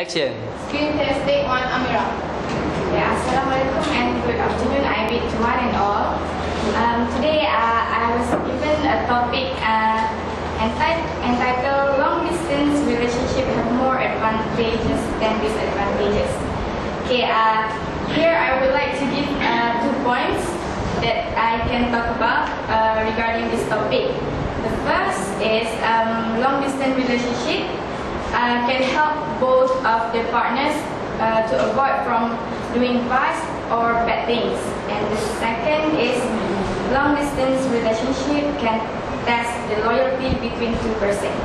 Action. Screen test take one, Amira. Yeah, Assalamualaikum and good afternoon. I bid to one and all. Today I was given a topic entitled long distance relationship have more advantages than disadvantages. Okay, here I would like to give 2 points that I can talk about regarding this topic. The first is long distance relationship can help both of the partners to avoid from doing fast or bad things. And the second is long distance relationship can test the loyalty between 2 persons.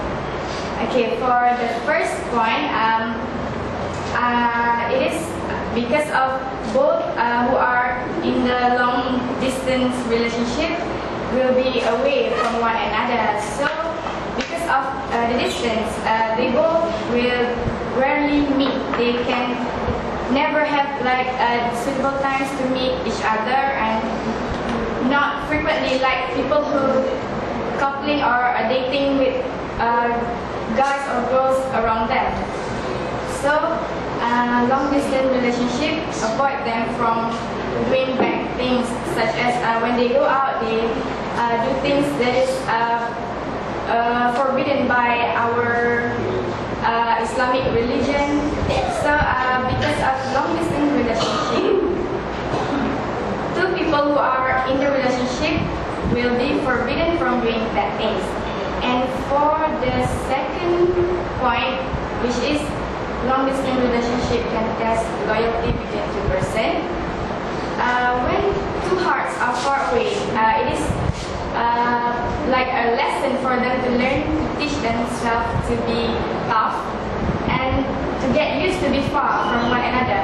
Okay, for the first point, it is because of both who are in the long distance relationship will be away from one another. So because of the distance, they both will rarely meet. They can never have like suitable times to meet each other, and not frequently like people who coupling or are dating with guys or girls around them. So long distance relationship avoid them from doing bad things, such as when they go out, they do things that is forbidden by our Islamic religion. So because of long distance relationship, 2 people who are in the relationship will be forbidden from doing bad things. And for the second point, which is long distance relationship can test loyalty between 2 persons. When 2 hearts are far away, it is like a lesson for them to learn to teach themselves to be tough and to get used to be far from one another.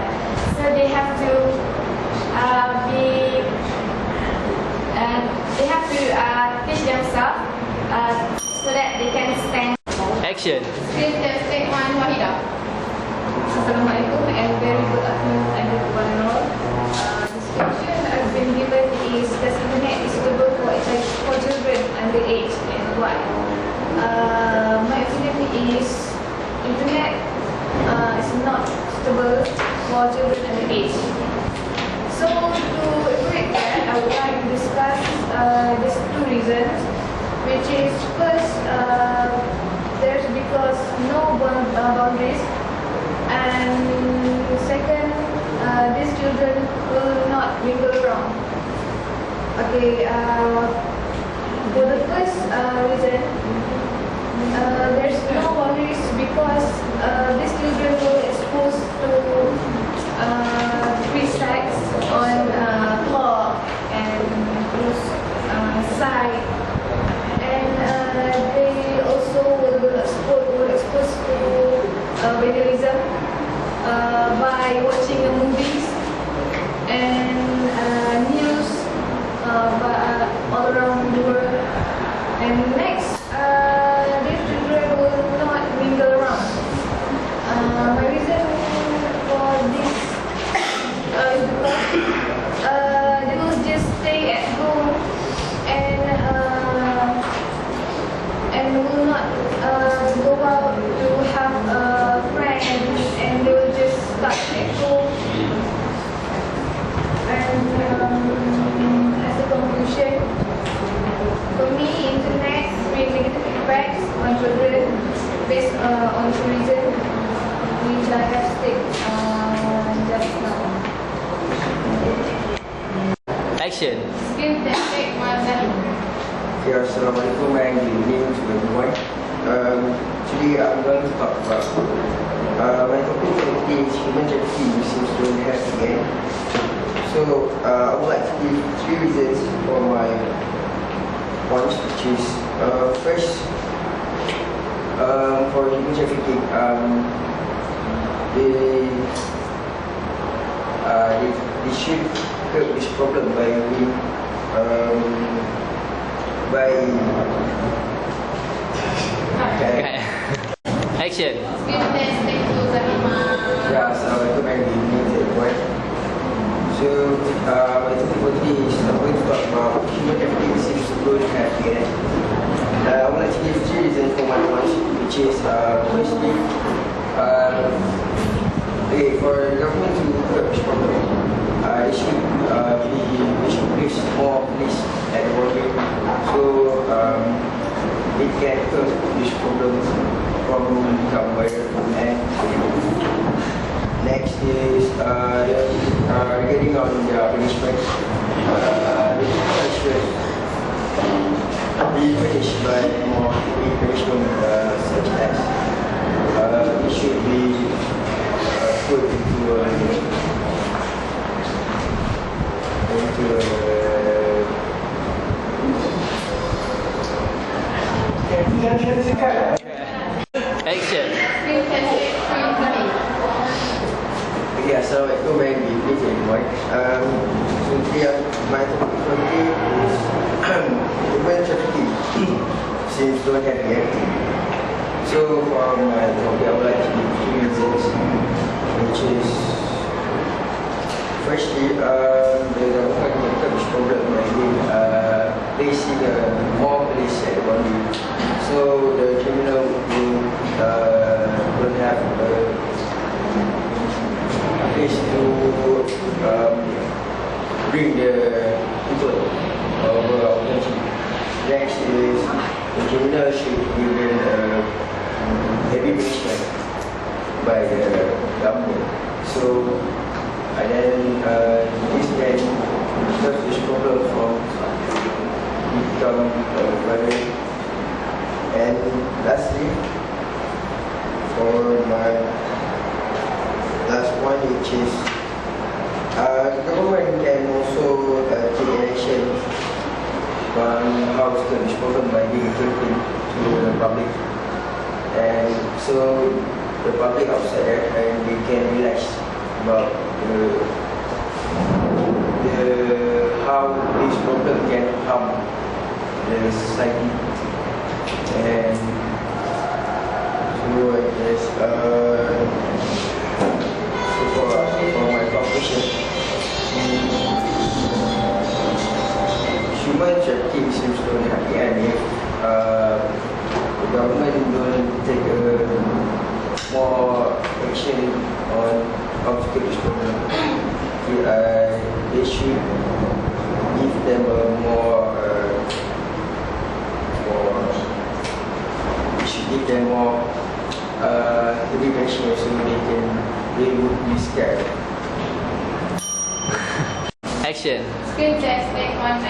So they have to teach themselves so that they can stand. Action. Screen test take one, Wahida. Assalamualaikum and very good afternoon everyone and all. The description I've been given is the internet is suitable for children under age, and why? My opinion is internet is not suitable for children under age. So to elaborate that, I would like to discuss these 2 reasons, which is first, there's because no boundaries, and second, these children will not mingle around. Okay, for the first reason, there's no boundaries because these children will exposed to free sex on floor and side, and they also will exposed to vandalism by watching the movies and news all around the world. And next, these children will not mingle around. My reason for this is because they will just stay at home and will not go out to have friends, and they will just stuck at home. And as a conclusion, for me, internet brings negative impacts on children based on 2 reasons, which I have stated just now. Action. Screen test take one, Yeah, Assalamualaikum and good evening to everyone. Today I'm going to talk about my topic for today is human trafficking seems to have again. So I would like to give 3 reasons for my points, which is first, for human trafficking, they should curb this problem by Action. Screen test take 2, Yeah, Assalamualaikum and good evening to everyone. So my topic for today is I'm going to talk about human trafficking seems to go have again. I would like to give 3 reasons for my points, which is firstly, Okay, for the government to curb this problem, they should place more police at the border, so it can curb this problem from become viral. And next is regarding on the punishment, the punishment be punished by more punishment such as it should be put into a Action. Okay, assalamualaikum and good evening everyone. So today my topic for today is human trafficking. Since don't have yet. So for my topic I would like to give three reasons, which is firstly the government will curb this problem by placing more police at the boundary. So the criminal will have place to bring the people over our country. Next is the criminal should be given heavy punishment by the government. So and then this can stop this problem from become violent. And lastly, for my last one, which is the government can also take action on how to curb this problem by being open to the public, and so the public outside there and they can relax about how this problem can harm the society. And so I guess for my conclusion, human trafficking seems to have the end if the government don't take more action on how to curb this problem. They should give them more education so they would be scared. Action. Screen test, take 1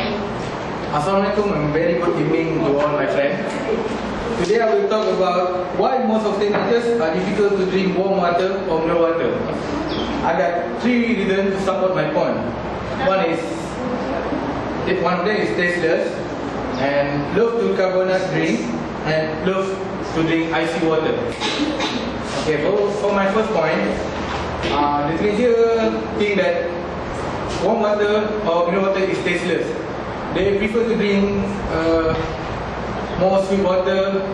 Assalamualaikum and very good evening to all my friends. Today I will talk about why most of teenagers are difficult to drink warm water or mineral water. I got 3 reasons to support my point. One of them is tasteless and love to carbonate drink and love to drink icy water. Okay, for my first point, the teenager think that warm water or mineral water is tasteless. They prefer to drink more sweet water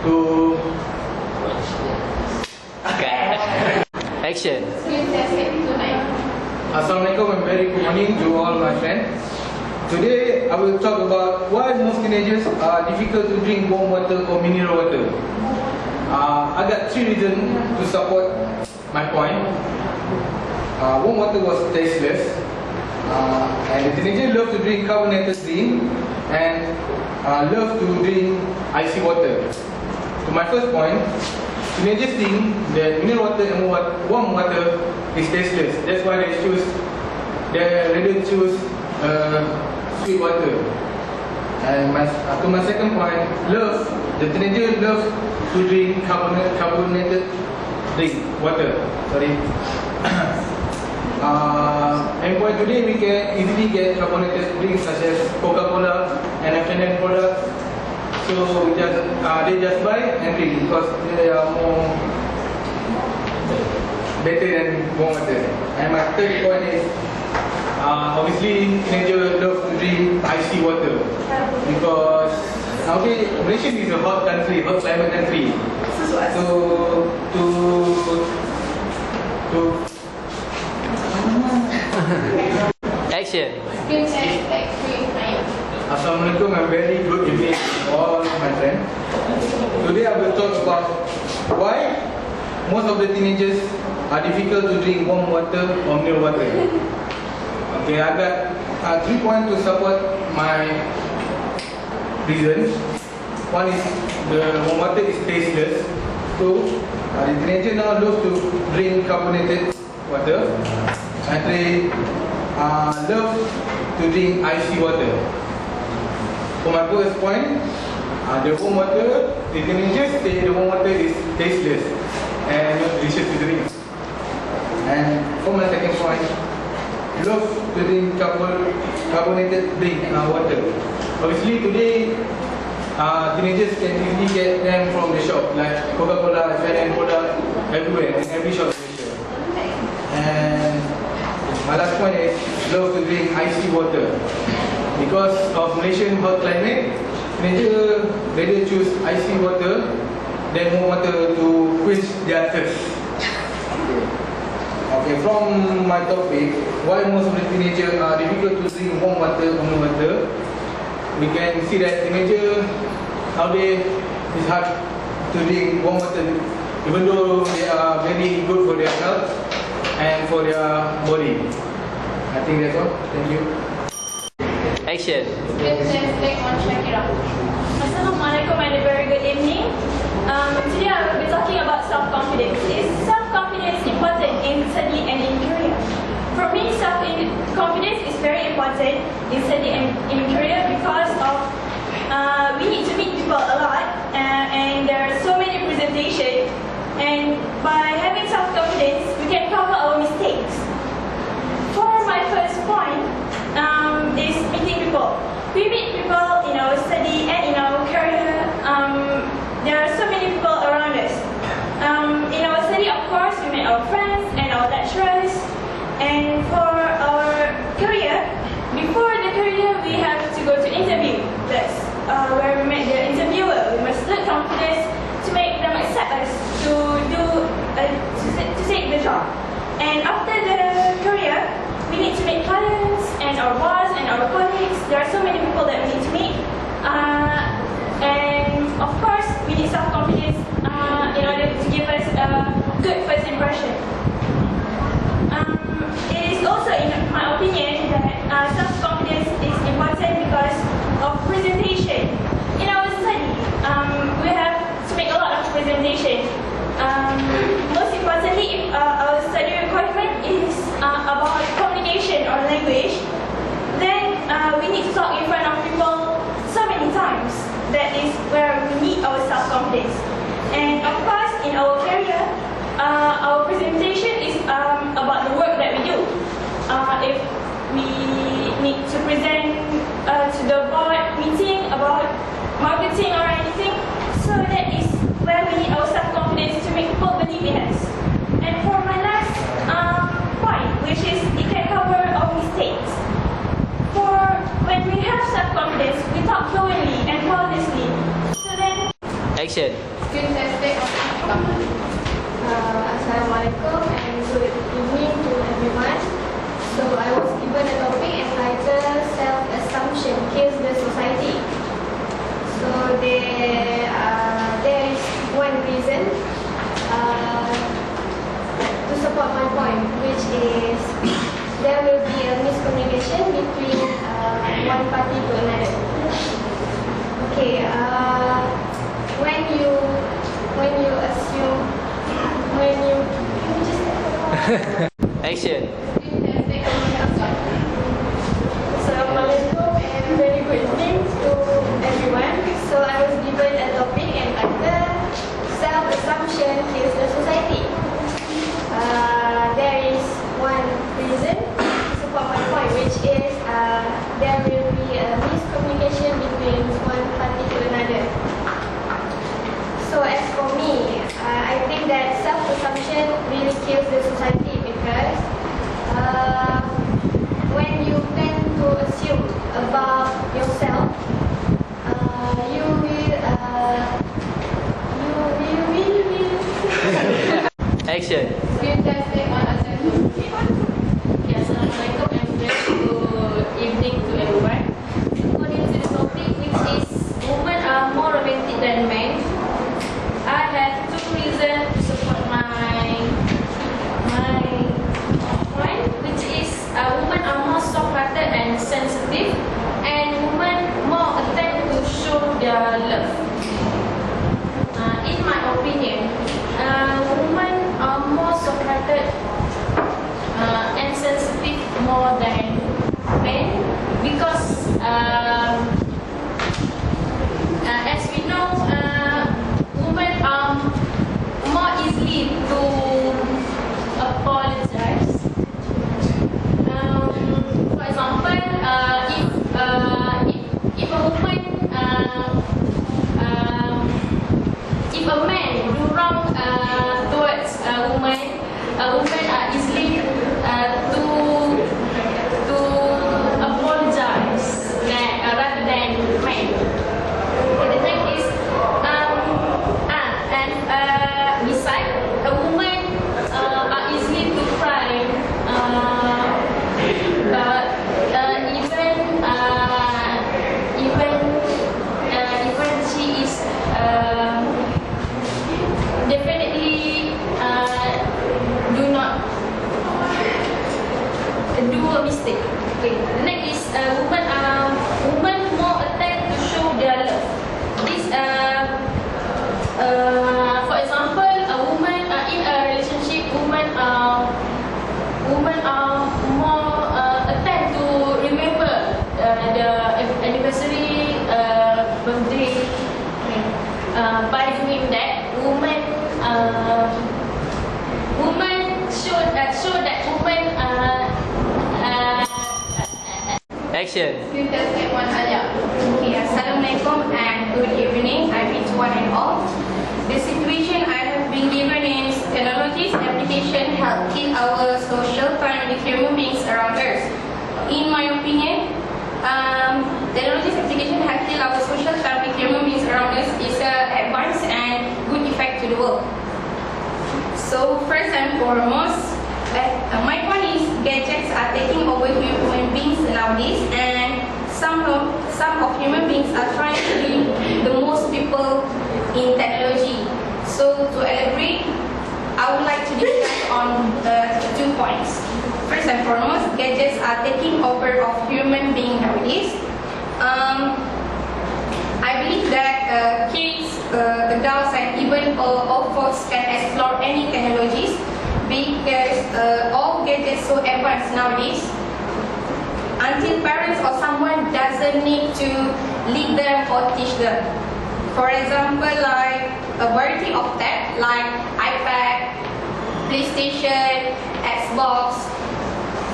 to... Action. Screen test, take 2 Assalamualaikum and very good morning to all my friends. Today I will talk about why most teenagers are difficult to drink warm water or mineral water. I got 3 reasons to support my point. Warm water was tasteless, and the teenagers love to drink carbonated drink and love to drink icy water. To my first point, teenagers think that mineral water and warm water is tasteless. That's why they rather choose sweet water. And to my second point, the teenagers love to drink carbonated drink, water. Sorry. And for today, we can easily get carbonated drinks such as Coca-Cola and F&N products. So they just buy and drink because they are more better than warm water. And my third point is obviously teenagers love to drink icy water because nowadays Malaysia is a hot country, hot climate country. So Action. Screen test, take 3 Assalamualaikum and very good evening to all my friends. Today I will talk about why most of the teenagers are difficult to drink warm water or mineral water. Okay, I got 3 points to support my reasons. One is the warm water is tasteless. 2, the teenager now loves to drink carbonated water. And 3, love to drink icy water. For my first point, the warm water, the teenagers say the warm water is tasteless and not delicious to drink. And for my second point, love to drink carbonated water. Obviously today, teenagers can easily get them from the shop, like Coca-Cola, 7 product everywhere, in every shop in Malaysia. And my last point is love to drink icy water. Because of Malaysian hot climate, teenagers rather choose icy water than warm water to quench their thirst. Okay, from my topic, why most of the teenagers are difficult to drink warm water or no water, we can see that teenagers nowadays it's hard to drink warm water, even though they are very good for their health and for their body. I think that's all. Thank you. Action. Assalamualaikum and a very good evening. Today I will be talking about self-confidence. Is self-confidence important in study and in career? For me, self-confidence is very important in study and in career because of we need to meet people a lot and there are so many presentations, and by having self-confidence we can cover our mistakes. For my first point, is meeting people. We meet people in our study and in our career. There are so many people around us. In our study, of course, we meet our friends and our lecturers. And for our career, before the career, we have to go to interview. That's where we meet the interviewer. We must look confident to make them accept us to take the job. And after the career, we need to meet clients and our boss and our colleagues. There are so many people that we need to meet. And of course, we need self-confidence in order to give us a good first impression. It is also, in my opinion, that self-confidence is important because of presentation. In our study, we have to make a lot of presentation. Most importantly, if our study requirement is about communication or language, then we need to talk in front of people so many times. That is where we need our self-confidence. And of course, in our career, our presentation is about the work that we do. If we need to present to the board meeting about marketing or anything, so that is where we need our self-confidence to make people believe in us. And for my last point, which is it can cover our mistakes. For when we have self-confidence, we talk fluently and flawlessly. So then, Action. Assalamualaikum and good evening to everyone. So I was given a topic entitled Self-Assumption Kills the Society. So there is one reason to support my point, which is there will be a miscommunication between one party to another. Okay, Action. Assalamualaikum and very good evening to everyone. So I was given a topic entitled Self-Assumption Kills the Society. There is one reason to support my point, which is there will be a miscommunication between one party to another. So as for me, I think that self-assumption really kills the society because when you tend to assume about yourself, you will Action. Assalamualaikum and very good evening to everyone. According to the topic, which is women are more romantic than men, I have two reasons to support my guarded and sensitive more than men because as we know, women are more easily to apologize. For example, if a woman, if a man do wrong towards a woman are easily to apologize rather than men. The next is beside a woman are easily to cry, but even she is definitely do not do a mistake. Okay. The next is women more attempt to show their love. This for example, a woman in a relationship, women are more attempt to remember the anniversary, birthday. By doing that, women show that women Action. Students at one Alia. Okay, Assalamualaikum and good evening. I greet one and all. The situation I have been given is technology's application help kill our social time with human beings around us. In my opinion, technology's application has killed our social time with human beings around us is advanced and good effect to the world. So first and foremost, my point is gadgets are taking over human beings nowadays, and some of human beings are trying to be the most people in technology. So to elaborate, I would like to discuss on 2 points. First and foremost, gadgets are taking over of human beings nowadays. I believe that kids, adults, and even old folks can explore any technologies because all gadgets so advanced nowadays until parents or someone doesn't need to lead them or teach them. For example, like a variety of tech like iPad, PlayStation, Xbox.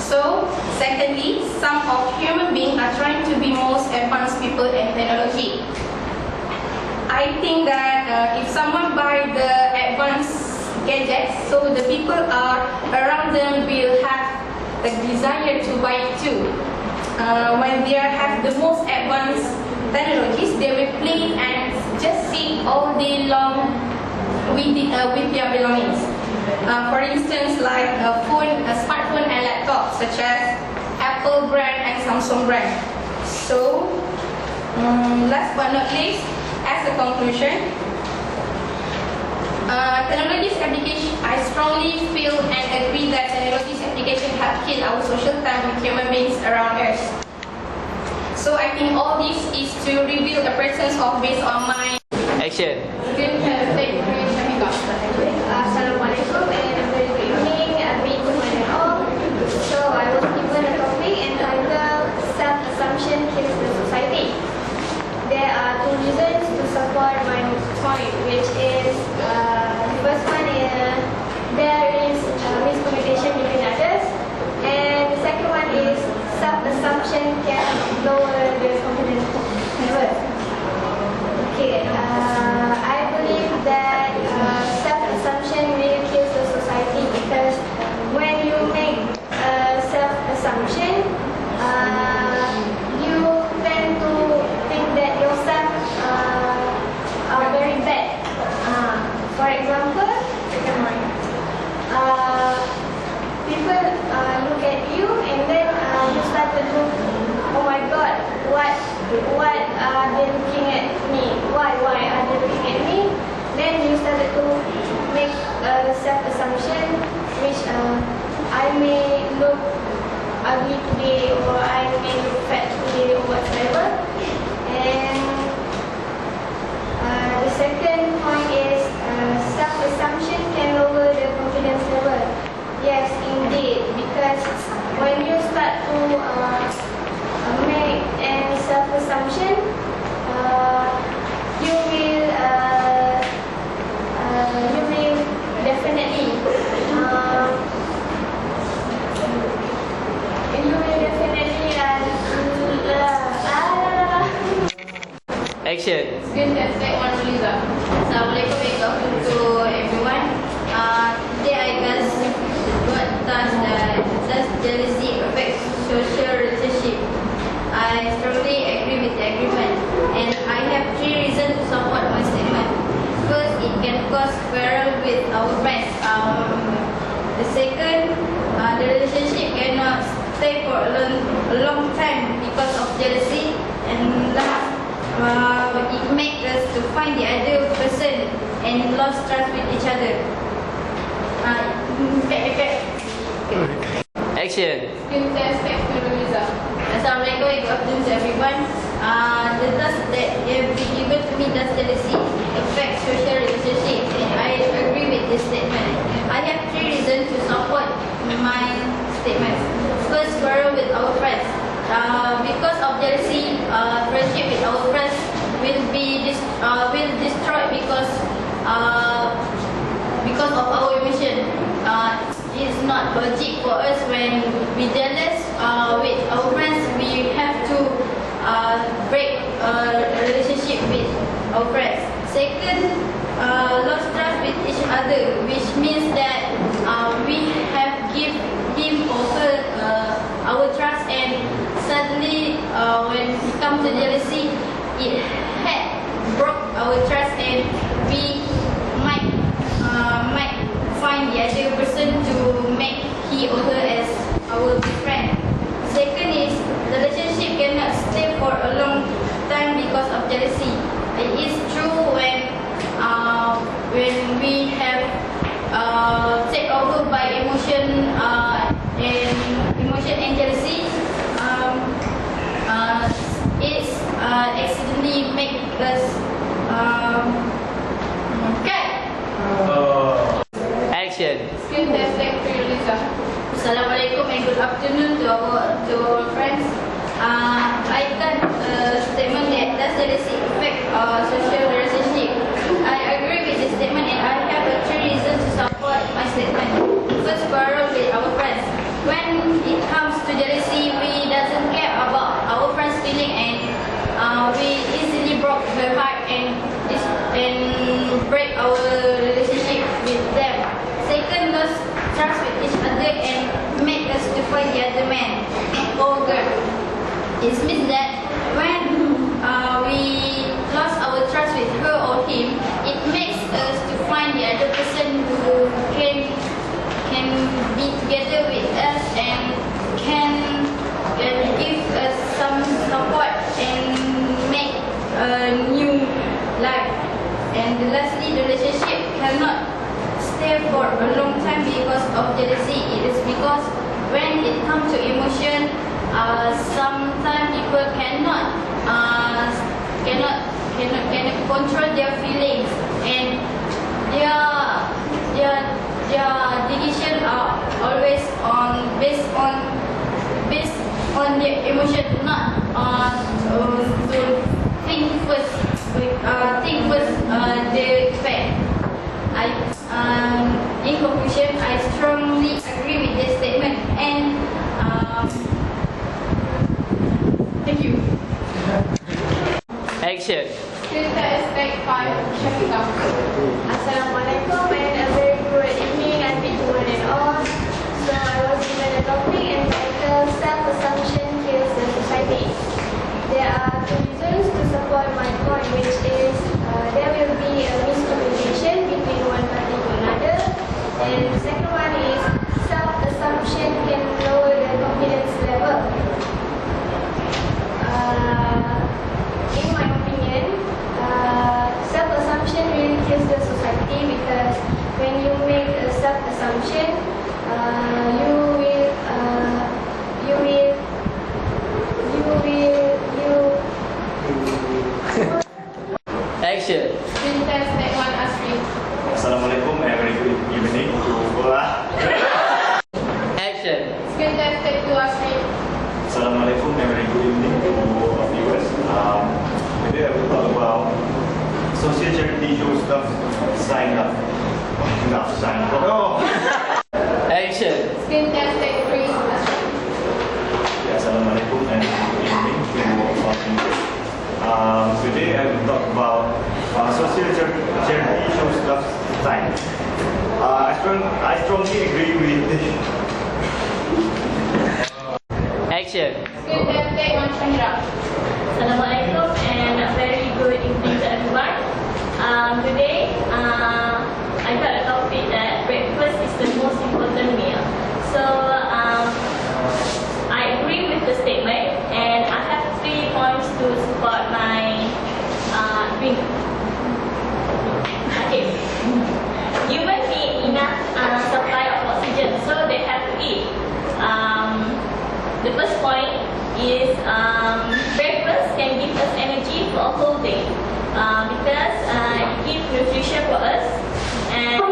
So, secondly, some of human beings are trying to be most advanced people in technology. I think that if someone buy the advanced gadgets, so the people around them will have the desire to buy it too. When they have the most advanced technologies, they will play and just sit all day long with their belongings. For instance, like a smartphone and laptop, such as Apple brand and Samsung brand. So, last but not least, as a conclusion, technology's application, I strongly feel and agree that technology's application have killed our social time with human beings around us. So I think all this is to reveal the presence of based on my Action. Assalamualaikum and a very good evening, everyone and all. So I was given a topic entitled Self-Assumption Kills the Society. There are 2 reasons to support my point, which is the first one is there is miscommunication between others, and the second one is self-assumption can lower the confidence level. Okay, I believe that self-assumption really kills the society because when you make self-assumption, you tend to think that yourself are very bad. For example, people look at you and then you start to look, oh my God, what are they looking at me? Why are they looking at me? Then you started to make self-assumption, which I may look ugly today, or I may look fat today, or whatever. And the second point is self-assumption can lower the confidence level. quarrel with our friends. The second, the relationship cannot stay for a long time because of jealousy. And last, it makes us to find the other person and lost trust with each other. Action. Skill test, thanks to Louisa. Assalamualaikum, good afternoon to everyone. The task that have been given to me does jealousy affect social relationship, and I agree with this statement. I have 3 reasons to support my statement. First, quarrel with our friends. Because of jealousy, friendship with our friends will destroy because of our emotion. It's not logic for us when we jealous with our friends. We have to break relationship with our friends. Second, lost trust with each other, which means that we have give him or her our trust, and suddenly when it comes to jealousy, it had broke our trust, and we might find the other person to make he or her as our friend. Second is, the relationship cannot stay for a long time because of jealousy. It is true when we have taken over by emotion and jealousy. It's accidentally make us Action. Skill test, thank you, Lisa. Assalamualaikum and good afternoon to our friends. I got a statement that does jealousy affect social relationship. I agree with this statement, and I have 3 reasons to support my statement. First, quarrel with our friends. When it comes to jealousy, we doesn't care about our friends' feeling, and we easily broke her heart and break our relationship with them. Second, lost trust with each other and make us to find the other man or girl. It means that when we lost our trust with her or him, it makes us to find the other person who can be together with us and can give us some support and make a new life. And lastly, the relationship cannot stay for a long time because of jealousy. It is because when it comes to emotion, sometimes people cannot control their feelings, and their decisions are always based on their emotion, not to think first the effect. In conclusion, I strongly agree with this statement, and thank you. Action. Skill test, take 5, Shafika. Assalamualaikum and a very good evening and to one and all. So I was given a topic entitled Self-Assumption Kills the Society. There are 2 reasons to support my point, which is there will be a miscommunication between one party to another, and the second one is self-assumption can lower the confidence level. In my opinion, self-assumption really kills the society, because when you make a self-assumption, you will Action. Skill test, take 1, Asri. Assalamualaikum and very good evening to Action. Skill test, take 2, Asri. Assalamualaikum and very good evening to our viewers. Today I will talk about social charity shows stuff sign up. Sign up. Oh. Action. Skill test, take 3, Asri. Assalamualaikum and good evening to our viewers. Today I will talk about social charity shows stuff sign. I strongly agree with this. Action. Skill test, take 1, Shahira. Assalamualaikum and a very good evening to everyone. Today, I is breakfast can give us energy for a whole day because it gives nutrition for us, and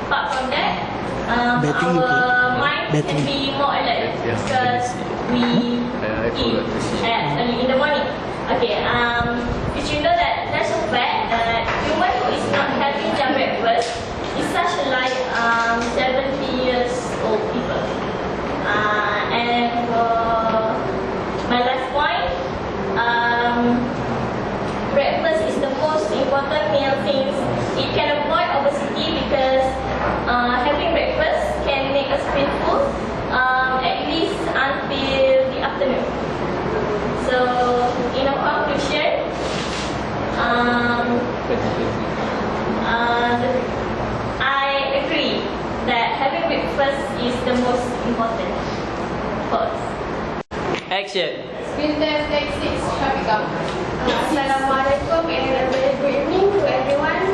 apart from that, our mind can be more alert because we eat early in the morning. Okay, did you know that there's a fact that human who is not having their breakfast is such like 70 years old people. And for my last point, breakfast is the most important meal since it can avoid obesity because having breakfast can make us feel full at least until the afternoon. So, in a conclusion, I agree that having breakfast is the most important for us. Action. Skill test take 6, Shafika. Assalamualaikum and a very good evening to everyone.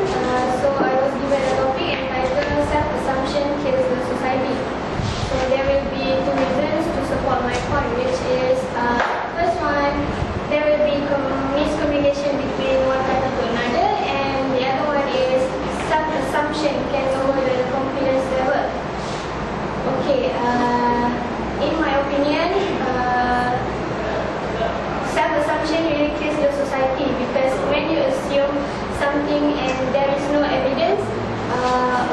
So I was given a topic entitled Self-Assumption Kills the Society. So there will be 2 reasons to support my point, which is first one, there will be miscommunication between one person to another, and the other one is self-assumption can lower the confidence level. Okay, in my opinion, self-assumption really kills the society because when you assume something and there is no evidence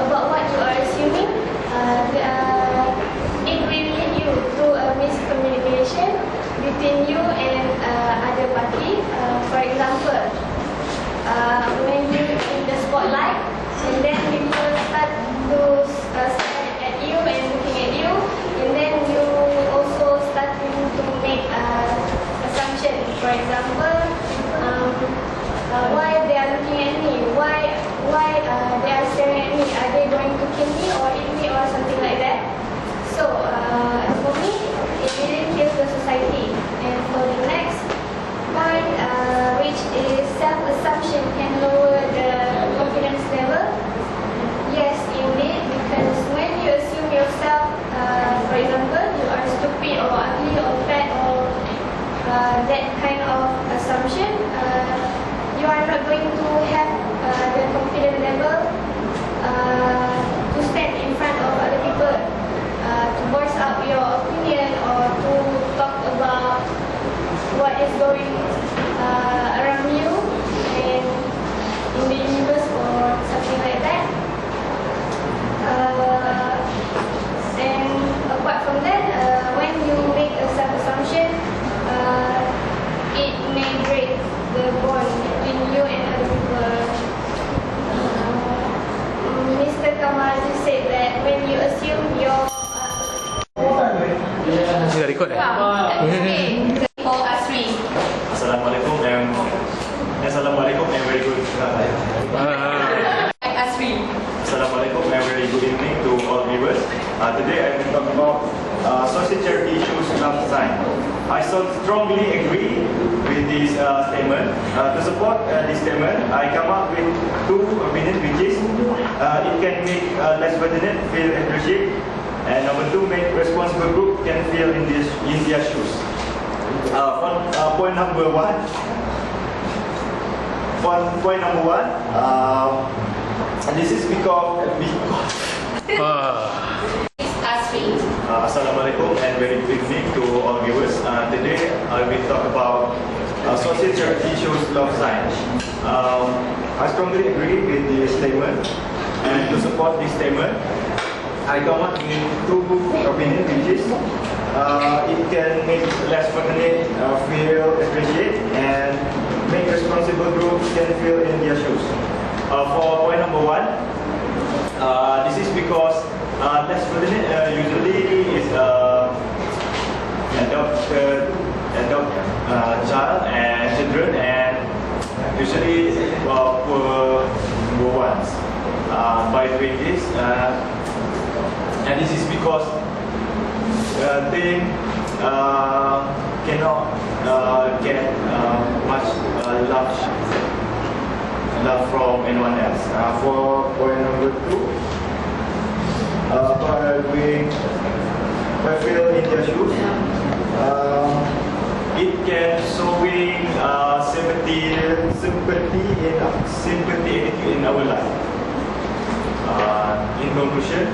about what you are assuming, it will lead you to a miscommunication between you and other party. For example, when you're in the spotlight and then people start to stare at you and looking at you, and then you also starting to make assumption. For example, why they are looking at me? Why they are staring at me? Are they going to kill me or eat me or something like that? So for me, it really kills the society. And for the next point, which is self-assumption can lower the confidence level. Yes, indeed, because when you assume yourself, for example, you are stupid or ugly or fat or that kind of assumption, you are not going to have the confidence level to stand in front of other people, to voice out your opinion or to talk about what is going around you and in the universe or something like that. And apart from that, when you make a self-assumption, it may break the bond between you and other people. Mr. Kamal just said that when you assume your Sudah record dah? For Asri. Assalamualaikum and very good. Asri. Assalamualaikum and very good evening to all viewers. Today I will talk about social charity issues love sign. I strongly agree with this statement. To support this statement, I come up with 2 opinions, which is it can make less fortunate feel appreciated, and number 2, make responsible group can feel in their shoes. Point number 1. Point number 1. This is because. Asri. Assalamualaikum and very good evening to all viewers. Today I will talk about social charity issues love sign. I strongly agree with this statement, and to support this statement, I come up with 2 opinions, which is it can make less fortunate feel appreciated and make responsible groups can feel in their shoes. For point number 1, this is because less fortunate usually is adopted child and children, and usually poor ones. By doing this, and this is because they cannot get much love from anyone else. For point number 2, by feel in their shoes, it can showing sympathy attitude in our life. In conclusion,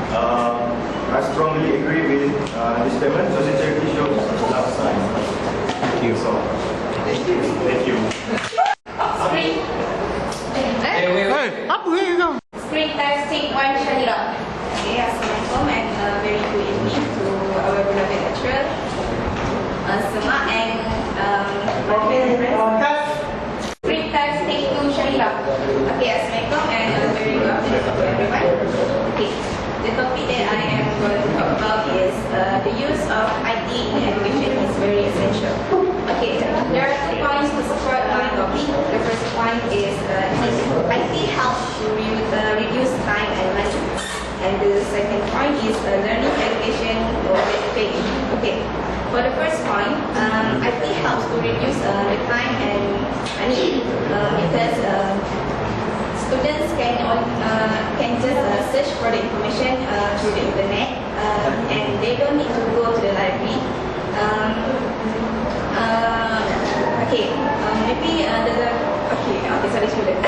I strongly agree with this statement. Social charity shows love sign. Thank you. So, thank you. Screen. Screen testing one, Shahira. Okay, Assalamualaikum and very good evening to our beloved lecturer, Sema and my friends. Screen testing two, Shahira. Okay, Assalamualaikum and very good afternoon to everyone. Okay, the topic that I am going to talk about is the use of IT in education is very essential. Okay, there are 2 points to support my topic. The first point is IT helps to reduce time and money. And the second point is learning education or education. Okay, for the first point, IT helps to reduce the time and money because students can just search for the information through the internet and they don't need to go to the library. Sorry, student.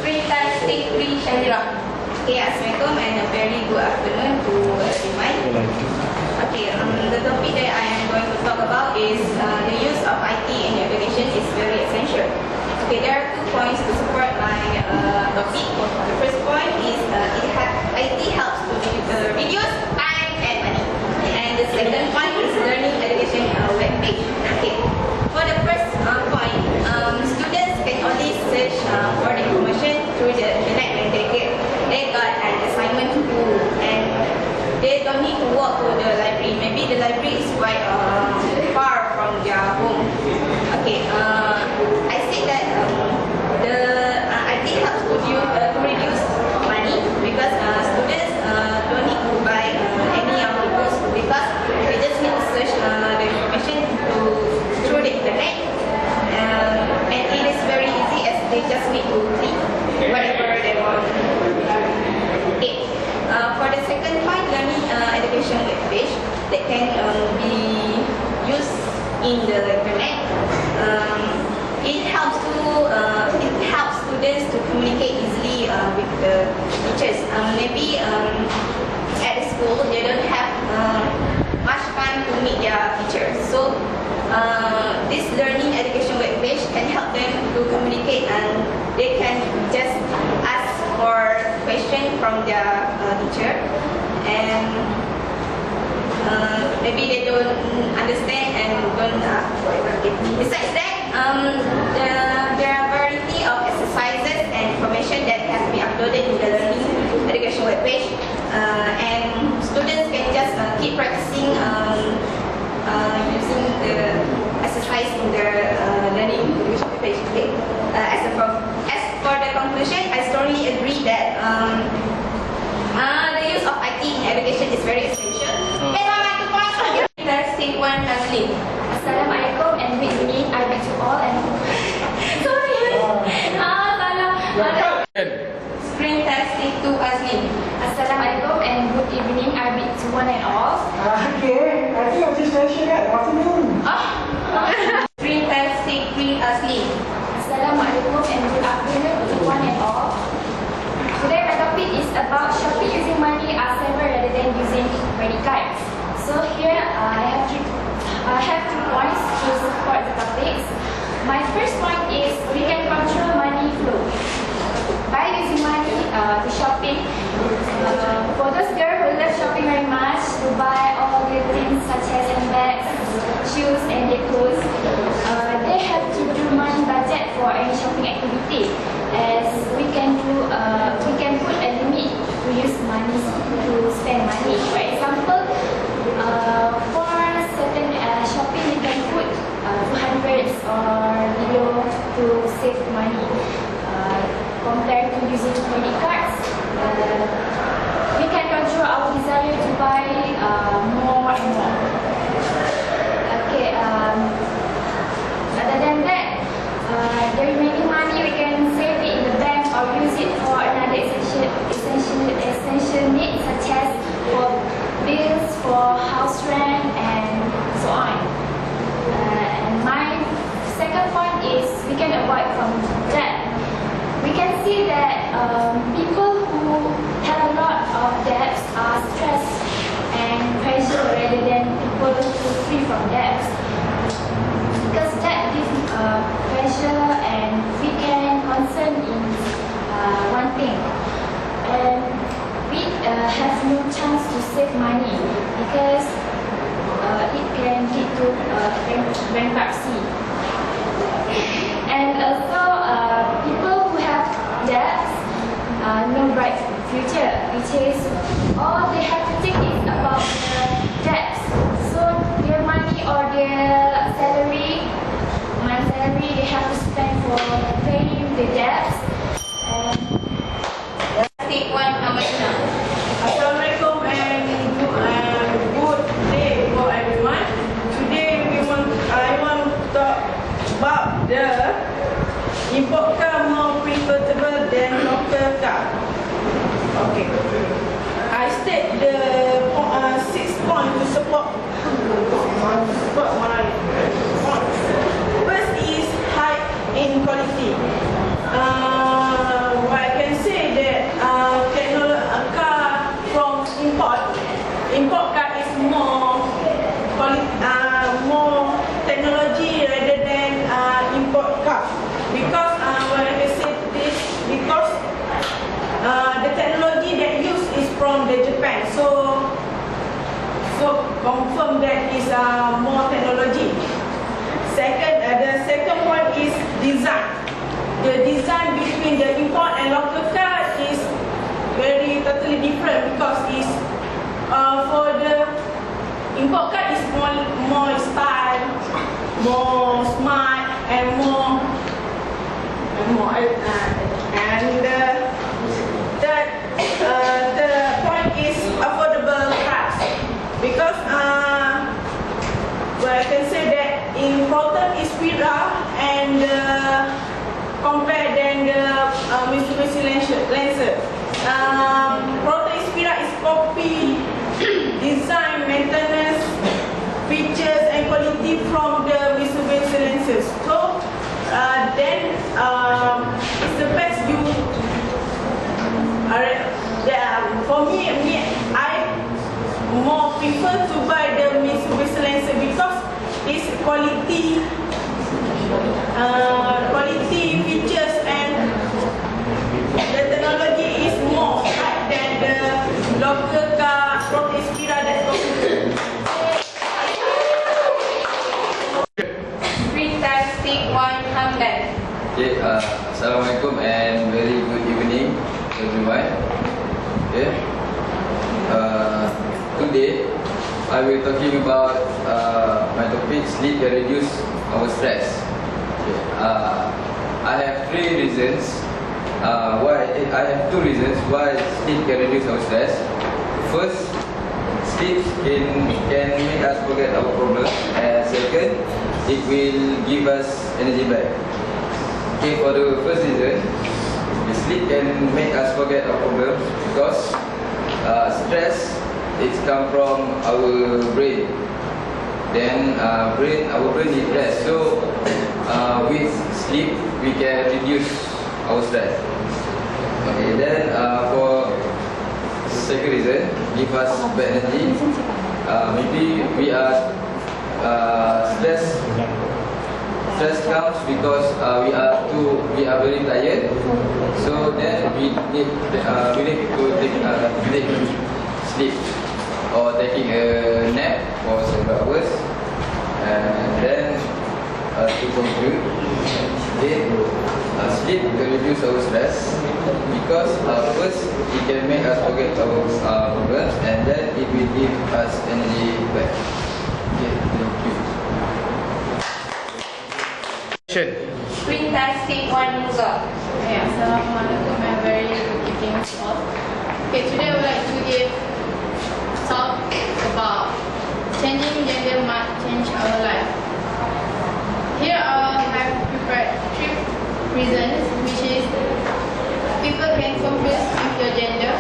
Screen testing three, Shahira. Okay, Assalamualaikum and a very good afternoon to everyone. Okay, the topic that I am going to talk about is the use of IT in education is very essential. Okay, there are 2 points to support my topic. The first point is IT helps to reduce time and money. And the second point is learning education web page. Okay, for the first point, students can only search for the information through the internet when they got an assignment to do, and they don't need to walk to the library. Maybe the library is quite far from their home. Okay, I say that the IT helps to reduce money because students don't need to buy any of the books because they just need to search the information through the internet, and it is very easy as they just need to click whatever they want. Okay. For the second point, learning education web page that can be used in the internet. It helps students to communicate easily with the teachers. Maybe at the school they don't have much time to meet their teachers, so this learning education web page can help them to communicate, and they can just ask for question from their teacher, and maybe they don't understand and don't besides that, there are variety of exercises and information that has been uploaded in the learning education web page, and students can just keep practicing using the exercise in the learning education web page. Okay. As for the conclusion, I strongly agree that the use of IT in education is very essential. And on my 2 points, testing one, Taslim. Assalamualaikum and good evening. I greet you all and Sorry. Screen testing 2, Aslim. Assalamualaikum and good evening. I greet to one and all. Okay, I think I just mentioned that. Afternoon. Screen testing 3, Aslim. Assalamualaikum and good afternoon to one and all. Today my topic is about shopping using money as saver rather than using credit cards. So here I have 2 points to support the topics. My first point is we can control money flow by using money to shopping. For those girls who love shopping very much to buy all the things such as handbags, from debt. We can see that people who have a lot of debts are stressed and pressure rather than people who are free from debts. Because debt gives pressure and we can concern in one thing. And we have no chance to save money because it can lead to bankruptcy. And also, people who have debts no bright future, which is all they have to think is about the debts. So their money or their salary, they have to spend for paying the debts. Take one Mahkota. Assalamualaikum and good day for everyone. Today I want to talk about the import car more preferable than local car. Okay. I state the 6 points to support my point. First is high in quality. I can say that a car from import car is more technology rather than import car. Because when I can say this, because the technology that used is from the Japan, so confirm that is more technology. The second point is design. The design between the import and local car is very totally different because it's for the import car is more style, more smart and more and the point is affordable price because well, I can say that in Proton is Indera and compare than the Mitsubishi Lancer. Proton Indera is copy, design, maintenance, features and quality from the Mitsubishi Lancers. So then it's the best you. For me, I more prefer to buy the Mitsubishi Lancer because it's quality, features and the technology is more high than the local car from Indera that goes. Fantastic one, Hamdan. Okay, Assalamualaikum and very good evening everyone. Okay. Today I will talking about my topic sleep and reduce our stress. Okay. I have two reasons why sleep can reduce our stress. First, sleep can make us forget our problems, and second, it will give us energy back. Okay, for the first reason, sleep can make us forget our problems because stress it come from our brain. Then our brain is rest. So with sleep we can reduce our stress. Okay, then for second reason, give us better energy. Maybe we are stress comes because we are very tired. So then we need to take sleep or taking a nap for several hours. And then to conclude, sleep can reduce our stress because first it can make us forget our problems, and then it will give us energy back. Okay, thank you. Fantastic one, Musa. Assalamualaikum and very good evening to all. Okay, today I would like to talk about changing gender might change our life. Here I have prepared 3 reasons, which is people can confuse with your gender.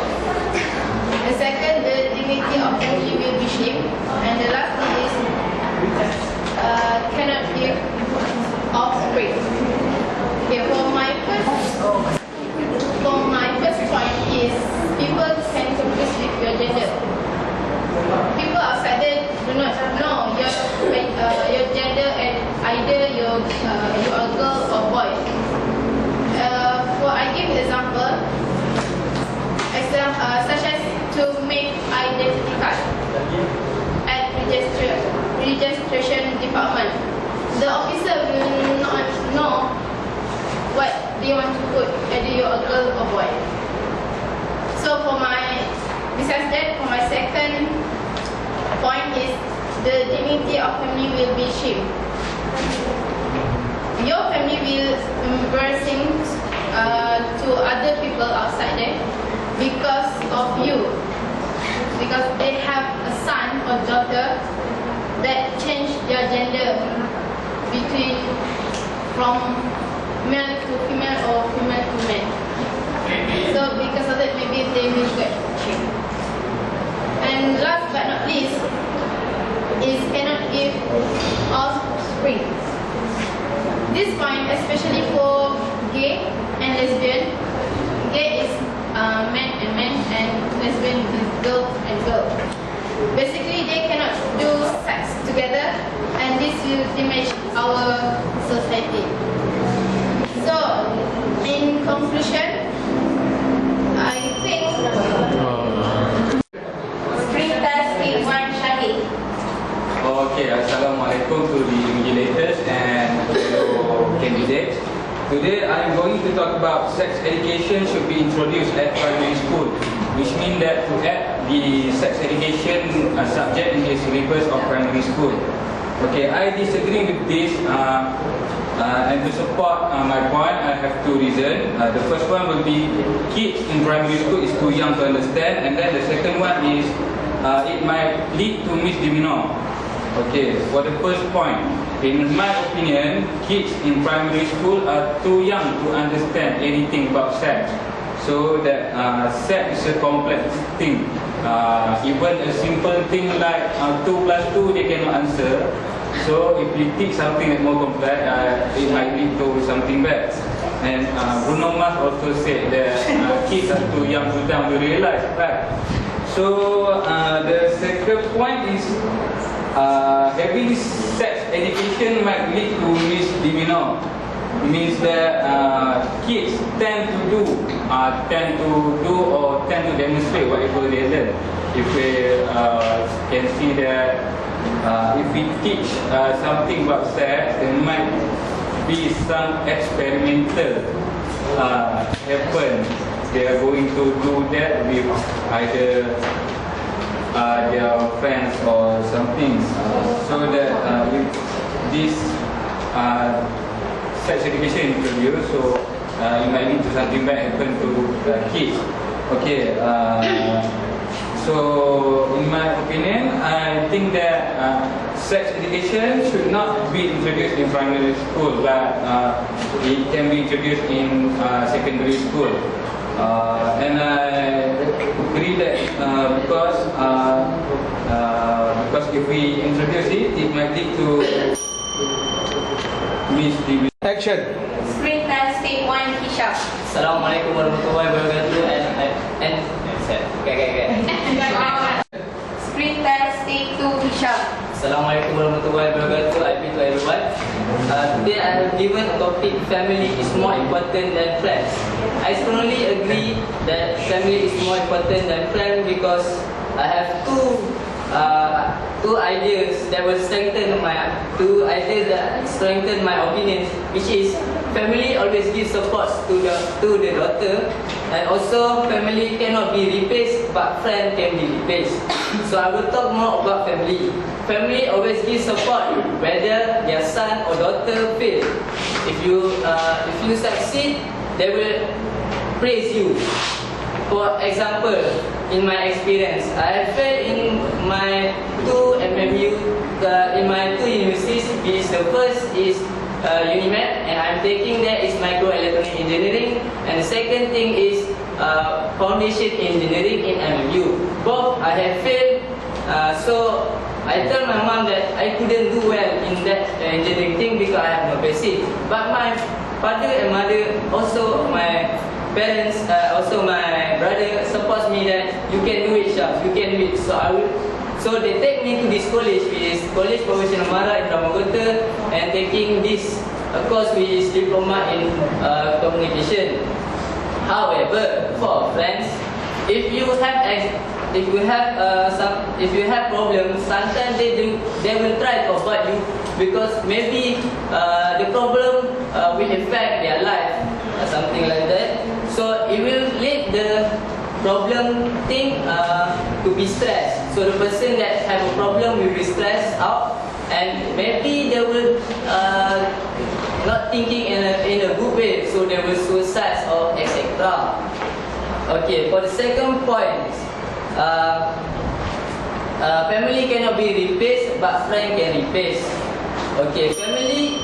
The second, the dignity of family will be shaped, and the last one is cannot give offspring. Okay, for put either you're a girl or boy. So besides that, for my second point is the dignity of family will be shamed. Your family will embarrassing to other people outside there because of you, because they have a son or daughter that change their gender from male to female or female to male. So because of that, maybe they will get shamed. And last but not least is cannot give offspring. This point, especially for gay and lesbian. Gay is man and man, and lesbian is girl and girl. Basically, they cannot do sex together, and this will damage our society. So, in conclusion, I think Screen test week 1 Shahid. Okay, Assalamualaikum to the invigilators and fellow candidates. Today I am going to talk about sex education should be introduced at primary school, which means that to add the sex education subject in the syllabus of primary school. Okay, I disagree with this and to support my point, I have two reasons. The first one will be kids in primary school is too young to understand, and then the second one is it might lead to misdemeanor. Okay, for the first point, in my opinion, kids in primary school are too young to understand anything about sex. So that sex is a complex thing. Even a simple thing like 2 plus 2, they cannot answer. So if you teach something that more complex, it might lead to something bad. And Bruno Mars also said that kids are too young to realize, right? So the second point is having sex education might lead to misdemeanor. Means that kids tend to demonstrate whatever they learn. If we can see that if we teach something about sex, there might be some experimental happen. They are going to do that with either their friends or something, so that with this sex education introduced, so it might lead to something bad happen to kids. Okay, so in my opinion, I think that sex education should not be introduced in primary school, but it can be introduced in secondary school. And I agree that because if we introduce it, it might lead to misdemeanor. Action. Screen test week 1 Hisham. Assalamualaikum warahmatullahi wabarakatuh and Screen test week 2 Hisham. Assalamualaikum warahmatullahi wabarakatuh. I greet to everyone. Today I have given a topic: family is more important than friends. I strongly agree that family is more important than friends because I have two ideas that will strengthen my opinions, which is family always gives support to the daughter, and also family cannot be replaced but friend can be replaced. So I will talk more about family. Family always gives support whether their son or daughter fail. If you succeed, they will praise you. For example, in my experience, I have failed in my 2 MMU, in my 2 universities. The first is UNIMED, and I'm taking that is microelectronic engineering, and the second thing is foundation engineering in MMU. Both I have failed, so I tell my mom that I couldn't do well in that engineering thing because I have no basic. But my father and mother, also my parents, also my brother supports me that you can do it, Shah, you can do it. So they take me to this college, which is College Professional Mara in Mahkota, and taking this course which is Diploma in Communication. However, for friends, if you have problems, sometimes they will try to avoid you because maybe the problem will affect their life or something something like that. So it will lead the problem thing to be stressed. So the person that have a problem will be stressed out, and maybe they will not thinking in a good way, so they will suicide or etc. Okay, for the second point, family cannot be replaced, but friend can replace. Okay, family.